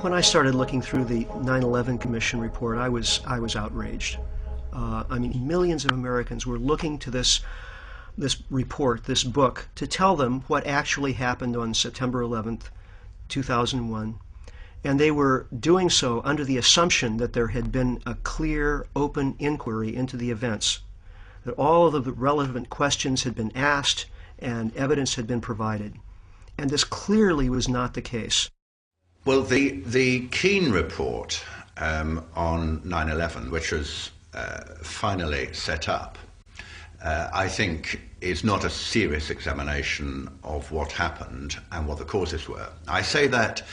When I started looking through the 9/11 Commission report, I was outraged. I mean, millions of Americans were looking to this report, this book, to tell them what actually happened on September 11th, 2001. And they were doing so under the assumption that there had been a clear, open inquiry into the events, that all of the relevant questions had been asked and evidence had been provided. And this clearly was not the case. Well, the Keane report on 9/11, which was finally set up, I think is not a serious examination of what happened and what the causes were. I say that,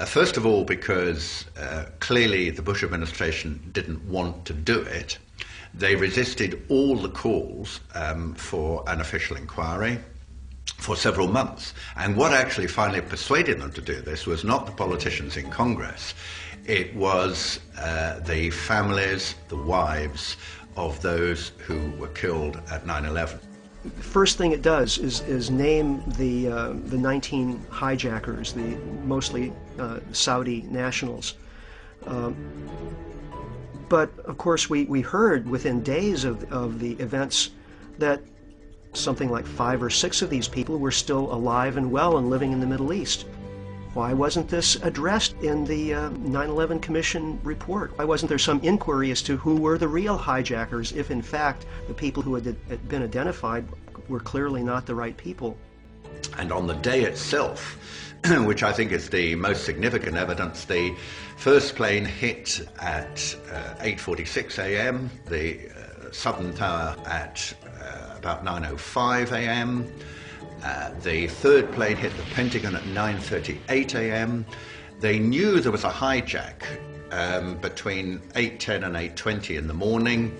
first of all, because clearly the Bush administration didn't want to do it. They resisted all the calls for an official inquiry for several months. And what actually finally persuaded them to do this was not the politicians in Congress. It was the families, the wives of those who were killed at 9/11. The first thing it does is name the 19 hijackers, the mostly Saudi nationals. But of course we heard within days of the events that something like 5 or 6 of these people were still alive and well and living in the Middle East. Why wasn't this addressed in the 9/11 Commission report? Why wasn't there some inquiry as to who were the real hijackers if in fact the people who had been identified were clearly not the right people? And on the day itself, which I think is the most significant evidence, the first plane hit at 8:46 a.m., the Southern Tower at about 9:05 a.m., the third plane hit the Pentagon at 9:38 a.m. They knew there was a hijack between 8:10 and 8:20 in the morning,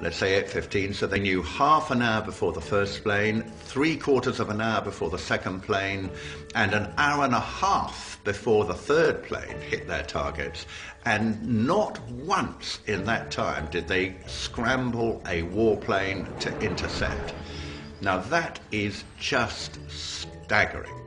let's say 8:15, so they knew half an hour before the first plane, 3/4 of an hour before the second plane, and an hour and a half before the third plane hit their targets. And not once in that time did they scramble a warplane to intercept. Now that is just staggering.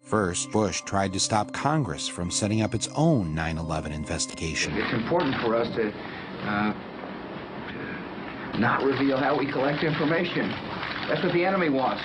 First, Bush tried to stop Congress from setting up its own 9/11 investigation. It's important for us to not reveal how we collect information. That's what the enemy wants.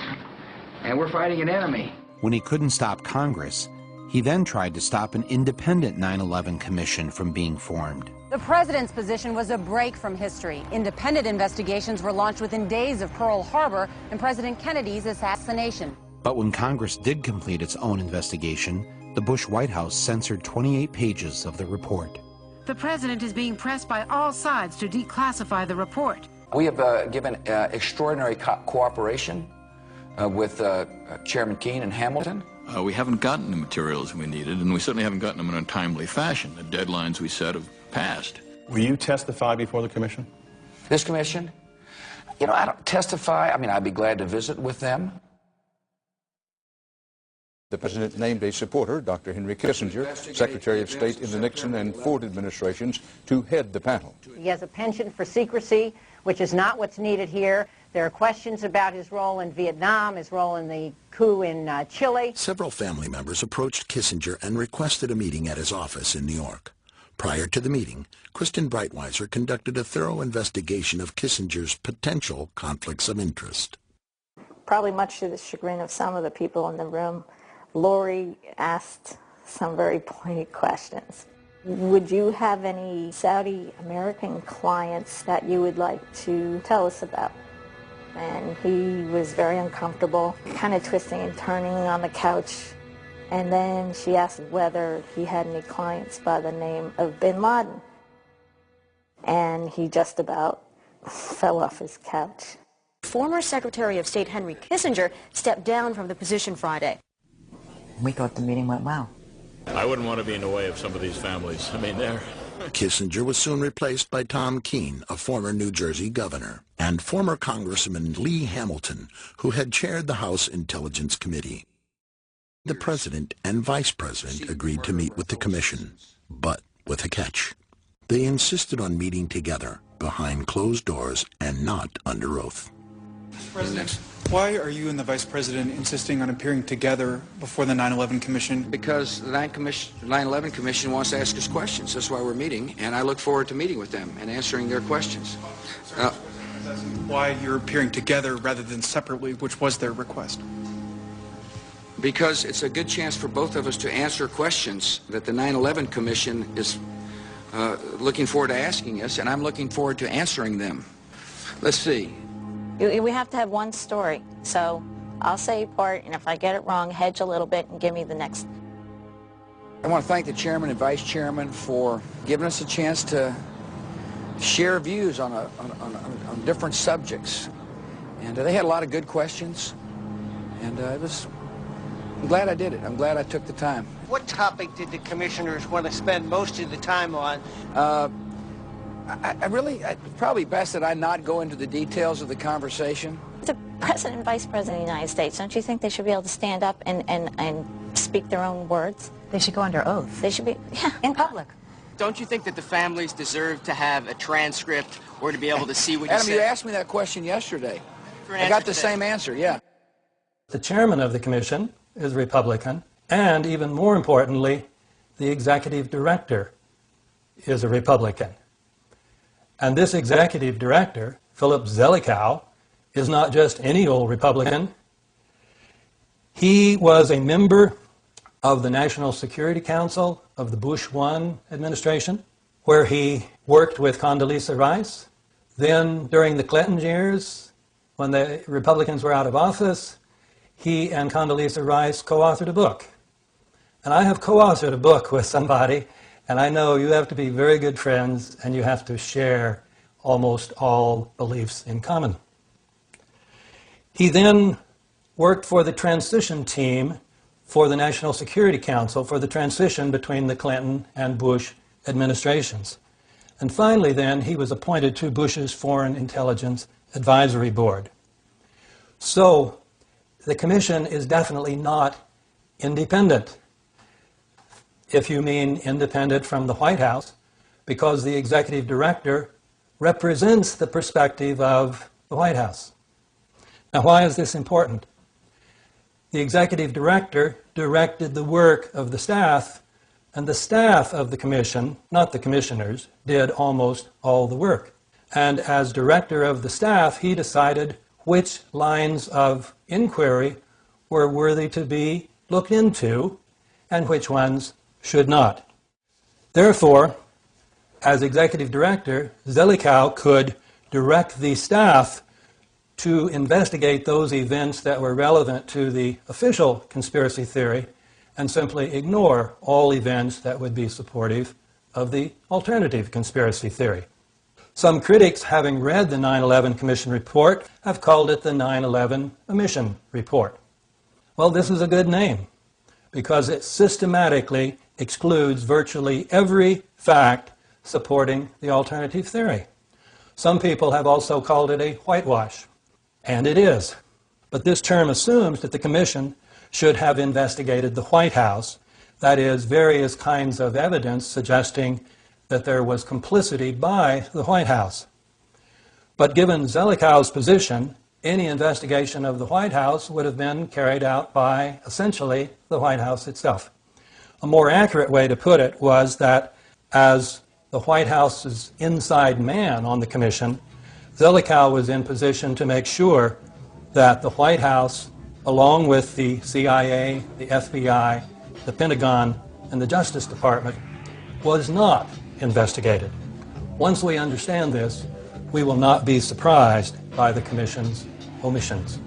And we're fighting an enemy. When he couldn't stop Congress, he then tried to stop an independent 9/11 commission from being formed. The president's position was a break from history. Independent investigations were launched within days of Pearl Harbor and President Kennedy's assassination. But when Congress did complete its own investigation, the Bush White House censored 28 pages of the report. The president is being pressed by all sides to declassify the report. We have given extraordinary cooperation with Chairman Keane and Hamilton. We haven't gotten the materials we needed, and we certainly haven't gotten them in a timely fashion. The deadlines we set have passed. Will you testify before the commission? This commission? You know, I don't testify. I mean, I'd be glad to visit with them. The president named a supporter, Dr. Henry Kissinger, Secretary of State in the Nixon and Ford administrations, to head the panel. He has a penchant for secrecy, which is not what's needed here. There are questions about his role in Vietnam, his role in the coup in Chile. Several family members approached Kissinger and requested a meeting at his office in New York. Prior to the meeting, Kristen Breitweiser conducted a thorough investigation of Kissinger's potential conflicts of interest. Probably much to the chagrin of some of the people in the room, Lori asked some very pointed questions. Would you have any Saudi American clients that you would like to tell us about? And he was very uncomfortable, kind of twisting and turning on the couch. And then she asked whether he had any clients by the name of bin Laden. And he just about fell off his couch. Former Secretary of State Henry Kissinger stepped down from the position Friday. We thought the meeting went well. I wouldn't want to be in the way of some of these families. I mean, they're... Kissinger was soon replaced by Tom Keene, a former New Jersey governor, and former Congressman Lee Hamilton, who had chaired the House Intelligence Committee. The president and vice president agreed to meet with the commission, but with a catch. They insisted on meeting together, behind closed doors and not under oath. President, why are you and the Vice President insisting on appearing together before the 9/11 Commission? Because the 9/11 Commission wants to ask us questions. That's why we're meeting, and I look forward to meeting with them and answering their questions. Why you're appearing together rather than separately, which was their request? Because it's a good chance for both of us to answer questions that the 9/11 Commission is looking forward to asking us, and I'm looking forward to answering them. Let's see. We have to have one story, so I'll say part, and if I get it wrong, hedge a little bit and give me the next. I want to thank the chairman and vice chairman for giving us a chance to share views on different subjects. And they had a lot of good questions, and I'm glad I did it. I'm glad I took the time. What topic did the commissioners want to spend most of the time on? It's probably best that I not go into the details of the conversation. The President and Vice President of the United States, don't you think they should be able to stand up and speak their own words? They should go under oath. They should be, yeah. In public. Don't you think that the families deserve to have a transcript or to be able to see what you Adam, said? you asked me that question yesterday. I got the same answer, yeah. The chairman of the commission is Republican, and even more importantly, the executive director is a Republican. And this executive director, Philip Zelikow, is not just any old Republican. He was a member of the National Security Council of the Bush I administration, where he worked with Condoleezza Rice. Then, during the Clinton years, when the Republicans were out of office, he and Condoleezza Rice co-authored a book. And I have co-authored a book with somebody, and I know you have to be very good friends, and you have to share almost all beliefs in common. He then worked for the transition team for the National Security Council for the transition between the Clinton and Bush administrations. And finally then, he was appointed to Bush's Foreign Intelligence Advisory Board. So, the commission is definitely not independent, if you mean independent from the White House, because the executive director represents the perspective of the White House. Now, why is this important? The executive director directed the work of the staff, and the staff of the commission, not the commissioners, did almost all the work. And as director of the staff, he decided which lines of inquiry were worthy to be looked into and which ones should not. Therefore, as executive director, Zelikow could direct the staff to investigate those events that were relevant to the official conspiracy theory and simply ignore all events that would be supportive of the alternative conspiracy theory. Some critics, having read the 9/11 Commission report, have called it the 9/11 Omission Report. Well, this is a good name because it systematically excludes virtually every fact supporting the alternative theory. Some people have also called it a whitewash, and it is. But this term assumes that the Commission should have investigated the White House, that is, various kinds of evidence suggesting that there was complicity by the White House. But given Zelikow's position, any investigation of the White House would have been carried out by, essentially, the White House itself. A more accurate way to put it was that as the White House's inside man on the Commission, Zelikow was in position to make sure that the White House, along with the CIA, the FBI, the Pentagon, and the Justice Department, was not investigated. Once we understand this, we will not be surprised by the Commission's omissions.